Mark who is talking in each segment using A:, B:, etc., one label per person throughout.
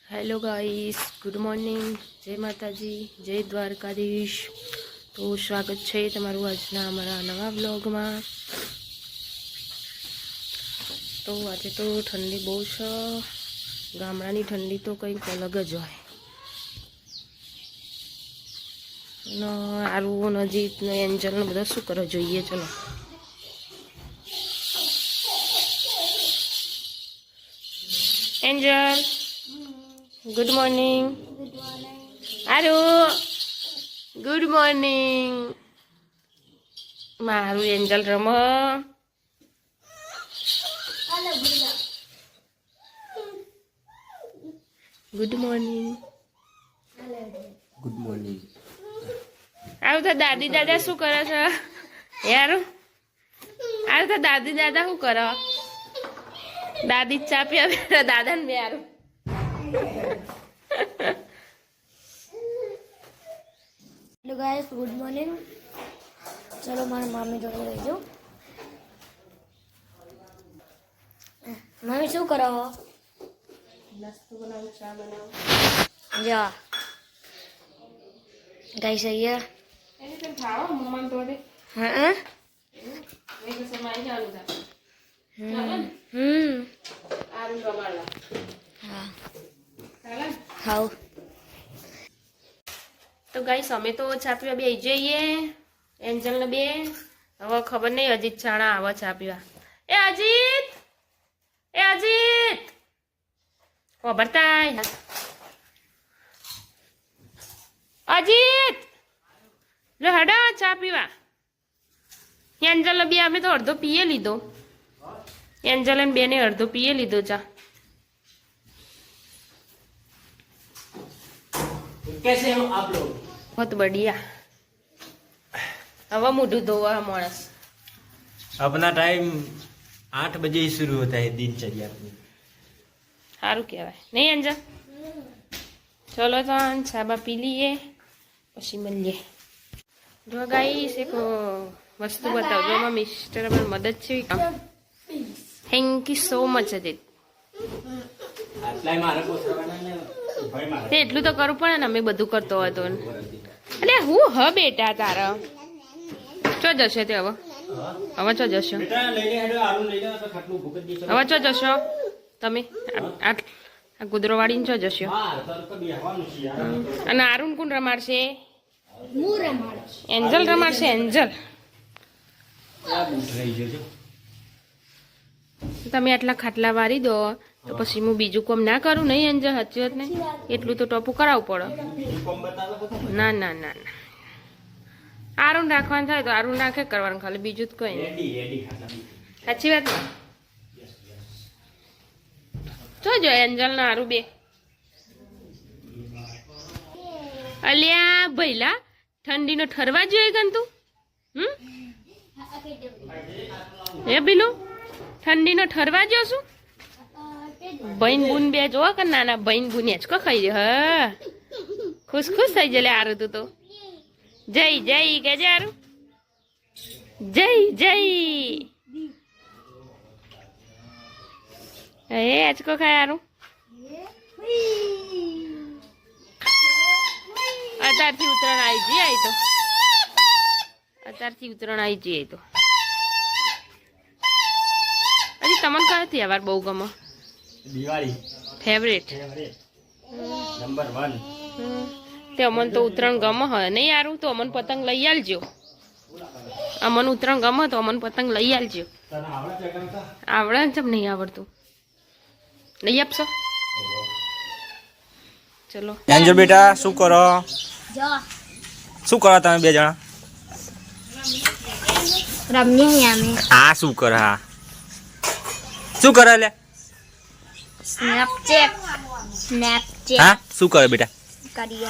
A: Hello guys, good morning, जय माताजी, जय द्वारकाधीश। तो स्वागत है तमारू आजना अमरा नवा व्लॉग में। तो आज तो ठंडी बहुत है, गामडानी ठंडी तो कंईक अलग ज होय। आरू नजीक ने एंजल ने बधा शुं करे जोईए। चलो Angel, good morning. Aaru good morning. मारू एंजल रम। Good morning.
B: Good morning.
A: Aaru तो दादी दादा शू करे छे यार? आरू तो दादी दादा शू करे? दादी चा पीवे, दादा ने बे Aaru.
C: Hello guys, good morning. चलो मारा मामी जोड़े रही जाओ। मामी शू करो?
A: नास्तो बनाओ, चा बनाओ।
C: जा गाइस ये
A: એને તો ખાઓ મમ્મા તોડે
C: हाँ
A: એ તો સમાઈ ચાલુ था। आरू रमाला
C: हाँ
A: ચાલે।
C: खाओ।
A: तो गाइस अमे तो चा पीवा बेही जईए। एंजल ने बे हवे खबर नहीं अजीत छाणा आवे चा पीवा। ए अजीत, ए अजीत खबरताय अजीत लो हडा चा पीवा। एंजल ने बे अमे तो अर्धो पीए लीधो। एंजल ने बेने अर्धो पीए लीधो चा।
B: कैसे हो आप लोग?
A: बहुत बढ़िया। हवा मुढ़ू धोवा मानस।
B: अपना टाइम 8 बजे ही शुरू होता है दिनचर्या अपनी।
A: सारू कहवाय नहीं अंजल? चलो तो छाबा पी लीए पछी मळीए। जो गाइस एक वस्तु बताओ जो मिस्टर अमर मदद छे। Thank you so much Ajit.
B: આટલાય મારે પોસવાના ને ભાઈ મારે
A: તે એટલું તો કરવું પડે ને, અમે બધું કરતો હતો ને। અલે હું હ બેટા તારા ચો જશે તે હવે? હવે ચો જશો?
B: બેટા લઈ લે હેડો આલુ લઈ લે તો ખાટલું ભૂકત દીશો।
A: હવે ચો જશો તમે? આ ગુદરો વાળીને ચો જશો?
B: માર તો બેહવાનું છે યાર।
A: અને આરુણ કોણ રમાડશે?
C: હું રમાડો।
A: એન્જલ રમાડશે। એન્જલ
B: આ બૂટ લઈ જજો।
A: તમે આટલા ખાટલા વારી દો તો પછી હું બીજું કામ ના કરું નહીં? એન્જલ સાચી વાત નહીં? એટલું તો ટોપું કરાવવું પડે।
B: કોમ બતાવો તો
A: ના ના ના ના, આરુણ રાખવાનું થાય તો આરુણ રાખે કરવાનું, ખાલી બીજું તો કઈ નહીં।
B: રેડી રેડી ખાટલા બી।
A: સાચી વાત ને? જોજો એન્જલ ને આરું બે। અલ્યા ભઈલા, ઠંડીનો ઠરવા જોઈએ કન તું? એ બીલું ઠંડીનો ઠરવા જો શું? બહેન બુન બે જો કે નાના બહેન બુન જ કો ખાઈ દે। હા ખુશ ખુશ થઈ જલે આરું તું તો। જય જય કે જે આરું જય જય। એ આજ કો ખાય આરું? અત્યારથી ઉતરણ આવી જઈએ આઈ તો। અત્યારથી ઉતરણ આવી જઈએ તો। હજી તમને કયો તહેવાર બહુ ગમે?
B: દિવાળી
A: ફેવરેટ?
B: નંબર 1।
A: તે અમન તો ઉત્તરાયણ ગમે હોય નહીં યારું? તો અમન પતંગ લઈ આલજો। અમન ઉત્તરાયણ ગમે તો અમન પતંગ લઈ આલજો।
B: તને આવડે છે કાકા?
A: આવડે ને? ચમ નહીં આવડતું? લઈ આપશો? ચલો
D: एंजल बेटा शू करो?
C: जा
D: शू करो तमे बे जणा?
C: रमनी यामे
D: आ शू करे? हा शू करे ले?
C: स्नैपचैट स्नैपचैट
D: हाँ शू करे बेटा?
C: करिए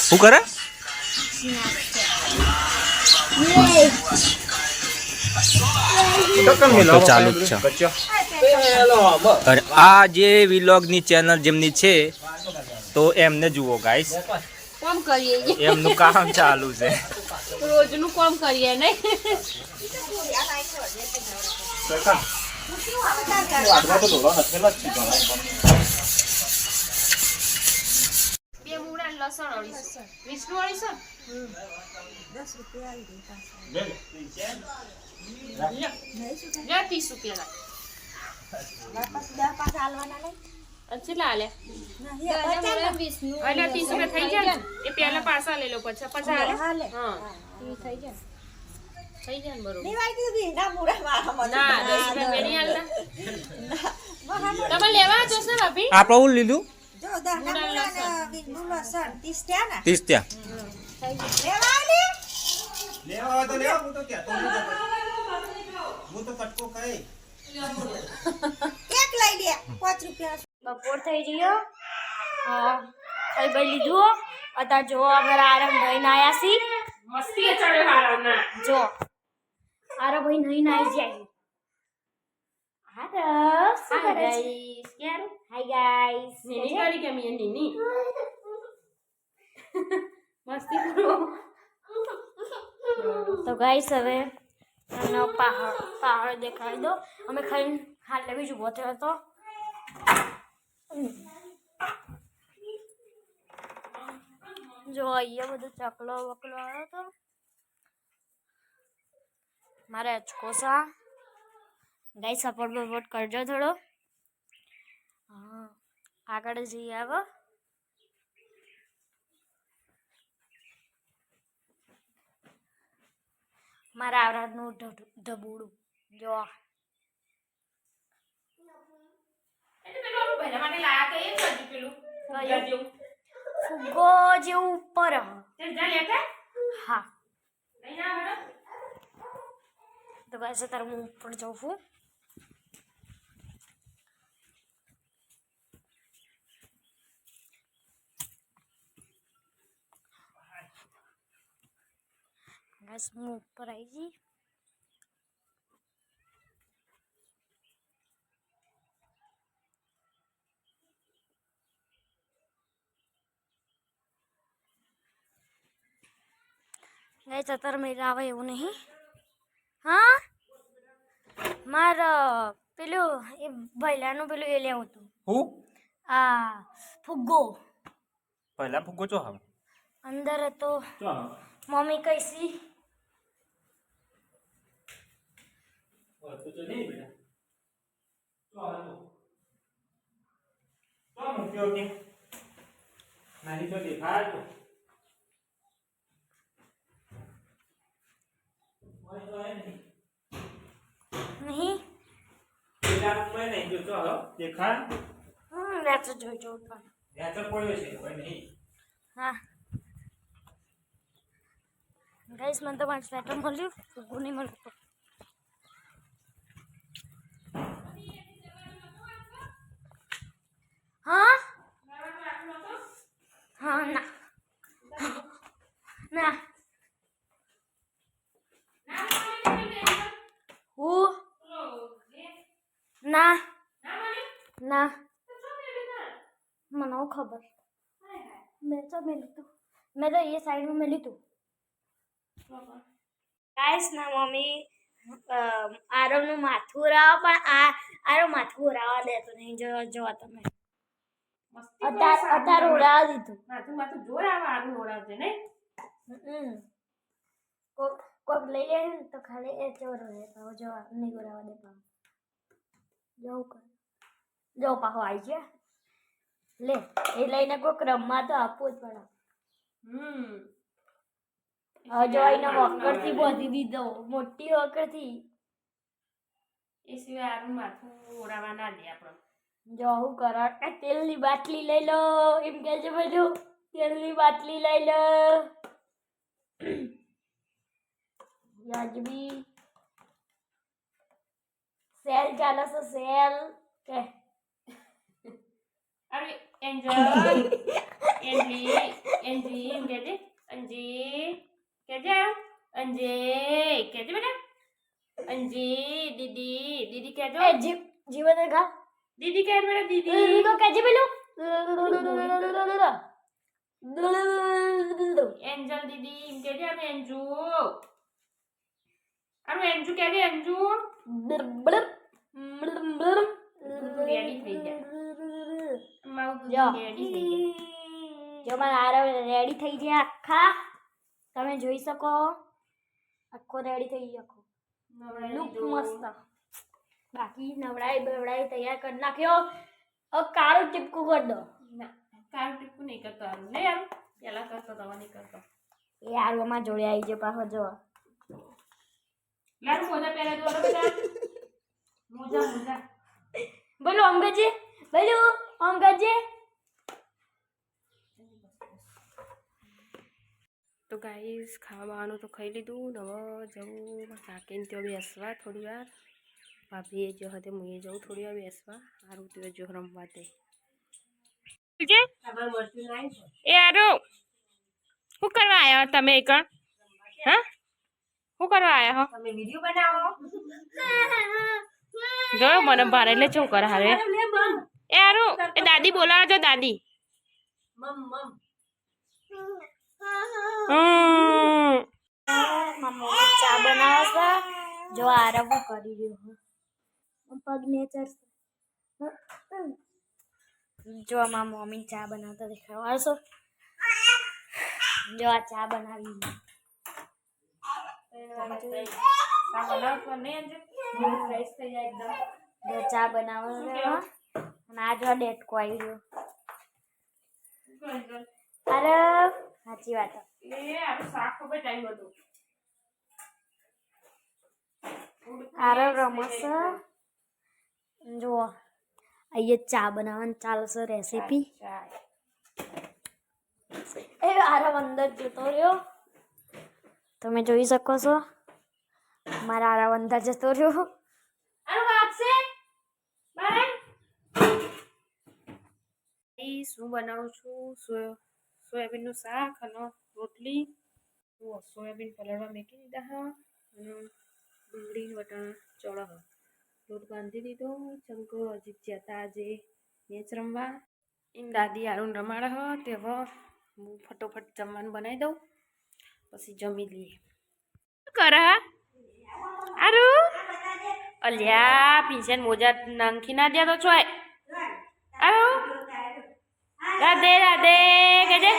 D: शू करे?
C: स्नैपचैट
D: तो चालू જ છે। અને આ જે વિલોગની ચેનલ જેમની છે તો એમને જુઓ ગાઈસ,
A: કોમ કરીએ?
D: એમનું કામ ચાલુ છે।
A: રોજનું કોમ કરીએ નહીં? લસણ 250 વિષ્ણુ 250 લ્યો 30 રૂપિયા કેટલા હાલે એટલે 30 રૂપિયા થઈ જાય ને? એ પહેલા પાછા લઈ લો પછી હાલે હા થઈ જાય ને બરોબર ના 10 રૂપિયા મેં નહીં હાલતા તમે લેવા જોશે ને અભી
D: આપણે હું લીધું
E: જો દાણા લસણ 30 થયા ને
D: 30 ત્યાં
E: લેવા લે
B: લેવા હોય તો લેવા હું તો કહેતો નથી. હું તો કટકો ખાઈ
E: એક લઈ દે 5 રૂપિયા
C: બપોર થઈ ગયો ખાઈ બઈ લીધું અત્યારે જો અમારા આરામ ભાઈ આયા સી
A: મસ્તી ચડે હારા ના
C: જો આરા ભાઈ નહીં આવી જાય હાય ગાઈસ કેમ હાય ગાઈસ
A: નીની કરી કે મી નીની મસ્તી કરો
C: તો ગાઈસ હવે આનો પહાડ દેખાડી દો અમે ખાઈને હાલ બીજું ઉભો થયો હતો જો અહીંયા બધું ચકલો વકલો આવ્યો હતો મારે અચકોસા ગાઈસ સપોર્ટ કરજો થોડો હા આગળ જઈએ આવો મારા આવરાનું ઢબુડું જો
A: એટલે પેલું પહેલા માટે લાયા તો એ જ હતું પેલું જેવું
C: ફુગ્ગો જેવું ઉપર હ.
A: તે જા લે કે
C: હા
A: લઈ ના મેડમ
C: તો ગાઈસ અત્યારે હું ઉપર જાઉં છું ગાઈસ હું ઉપર આવી ગઈ ગાઈસ અત્યારે મેં આવે એવું નહીં હા મારે પેલું એ ભૈલાનું પેલું એ લેવું હતું
D: હું
C: આ ફુગ્ગો
D: પહેલા ફૂગો ચો હવે
C: અંદર હતો
D: ચો
C: મમ્મી કઈસી
D: તો નહીં બેટા ચો મૂક્યો કે નાની તો દેખાય તો
C: નહીં
D: નહીં જો ચો દેખાય
C: મેં તો જોઈ જોઉં પણ
D: ત્યાં તો પડ્યો છે કોઈ નહીં
C: હા ગાઈસ મને તો મારું સ્વેટર મળ્યું ફુગ્ગો નહીં મળતો હા હા ના ના હું ના ના મને હું ખબર મેં તો મેં લીધું મેં તો એ સાઈડમાં મેં લીધું ગાઈસ ના મમ્મી આરવનું માથું ઉરાવા પણ આરવ માથું ઉરાવા દેતો નહીં જો તમે અત્યારે ઉડાવી દીધું
A: માથું જોર આવે આગળ ઓળાવજે ને
C: કોક લઈ લે ને તો ખાલી એ ચોર રહે પાવ જો નહીં ઉડાવવા દે પાવ જવું કર જો પાહો આવી ગયા લે એ લઈને કોક રમવા તો આપવું જ પડે જો એને વકરથી બોધી દીધો મોટી વકરથી
A: એ સિવાય આનું માથું ઓળાવા ના દે આપણે
C: જો હું કરો તેલની બાટલી લઈ લો એમ કે છે બધું તેલની બાટલી લઈ લો યાજબી સેલ ચાલે છે સેલ કે
A: અરે એન્જલ એન્જી એન્જી એમ કહેજે અંજી કહેજે અંજી કહેજે બેટા અંજી દીદી દીદી કહેજો
C: એ જીવન ગા
A: દીદી કહે બેટા દીદી
C: દીદી કો કહેજે પેલું
A: એન્જલ દીદી એમ કહેજે અને અંજુ અરે અંજુ કહેજે અંજુ રેડી થઈ ગયા મારું દૂધ રેડી થઈ
C: જો મારા આરવ રેડી થઈ ગયા આખા, તમે જોઈ શકો આખો રેડી થઈ ગયો, આખો લુક મસ્ત. બાકી નવડાઈ બવડાઈ તૈયાર કરી નાખ્યો. હવે કાળું ટીપકું કરી દો.
A: ના કાળું ટીપકું નહીં કરતો આરું નહીં આવું પેલા કરતો તો નહીં કરતો.
C: એ આરવમાં જોડે આવી ગયો પાછો. જો
A: લાડુ મોજા પહેલા દો બેટા. મોજા
C: બોલો અંગજે, બોલો અંગજે.
A: તો ગાઈસ ખાવા બાવાનું તો ખાઈ લીધું. હવે જવું કાકીને ત્યાં બેસવા થોડી વાર. ભાભીએ જો હતી હું એ જવું થોડી વાર બેસવા. સારું તો જો રમવા તે એ આરો શું કરવા આવ્યા તમે એક? હા શું કરવા આવ્યા હો?
E: તમે વિડિયો બનાવો.
A: જોયો મને ભારે એટલે શું કરે હવે? એ આરો એ દાદી બોલાવો છો દાદી.
C: મમ્મી ચા બનાવે છે. જો આરવ કરી રહ્યો પગ નેચર. જો મારા મમ્મી ચા બનાવતા દેખાડવા છો. જો આ ચા બનાવી જો ચા બનાવે અને આ જો ડેટકો આવી રહ્યો. અરે સાચી વાત. આરવ રમસ. જુઓ અહીંયા ચા બનાવવાની ચાલશે રેસીપી. એ આરવ અંદર જતો રહ્યો, તમે જોઈ શકો છો. મારા આરવ અંદર જતો રહ્યો.
A: શું બનાવું છું? સોયાબીનનું શાક અને રોટલી. સોયાબીન પલાળવા મૂકી દીધા હા અને ડુંગળી વટાણા ચોળા લોટ બાંધી દીધો. ચમકો હજી જતા આજે મેચ રમવા. એમ દાદી આરું રમાડે હો તે હવે હું ફટોફટ જમવાનું બનાવી દઉં પછી જમી લઈએ. શું કરે આરું? અલ્યા પીંછન મોજા નાંખી ના દે તો ચોય. આરું રાધે રાધે કેજે.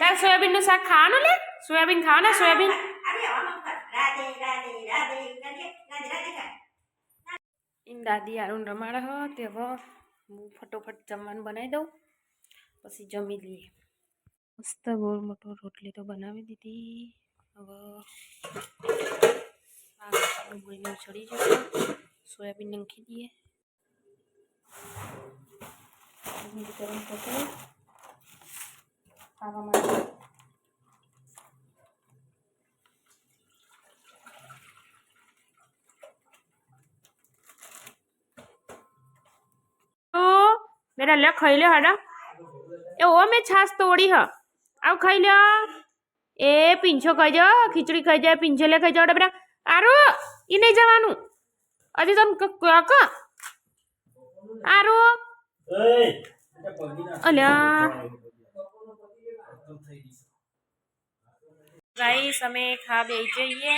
A: તાર સોયાબીનનું શાક ખાવાનું લે? સોયાબીન ખાવાના? સોયાબીન એમ દાદી આરું રમાડે હો તે હવે હું ફટોફટ જમવાનું બનાવી દઉં પછી જમી લઈએ. મસ્ત ગોળ મોટો રોટલી તો બનાવી દીધી. હવે ડુંગળીને ચડી જશે. સોયાબીન નાખી દઈએ. ગરમ થશે ખાવા માટે. मेरा ले खाई ले हड़ा ए ओ मैं छाछ तोड़ी ह आव खाई ले ए पींछो खाई जा खिचड़ी खाई जा पींछे ले खाई जा बेटा आरो ई नहीं जवानु अजी तुम का आरो अल्या गाइस हमें खा बे जाइए.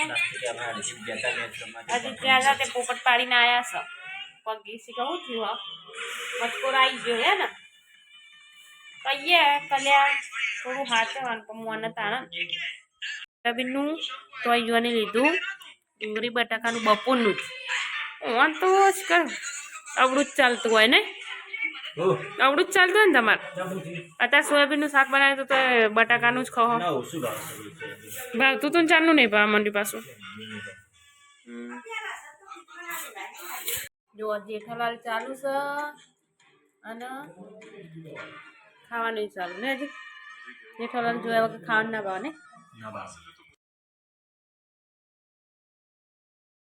A: अजी ज्यादा ते पोपट पाड़ी ना आया स पगी सी कहूं थी वा मटकोर आई गयो है ना कहिए कल्या थोड़ू हाचवान पमवान ताना सोयाबीनનું તો આયુને લીધું ડુંગળી બટાકાનું બપોરનું જ ઓન તો જ કર આવડું જ ચાલતું હોય ને આવડું જ ચાલતું હોય ને તમારે અત્યારે સોયાબીનનું શાક બનાવ્યું તો બટાકાનું જ ખાઓ ભાવતું તું ચાલનું નહીં ભાવ મંડી પાછું જો જેઠાલાલ ચાલુ છે અને ખાવાનું ચાલુ ને હજી જેઠાલાલ જોયા વગર ખાવાનું ના ભાવ ને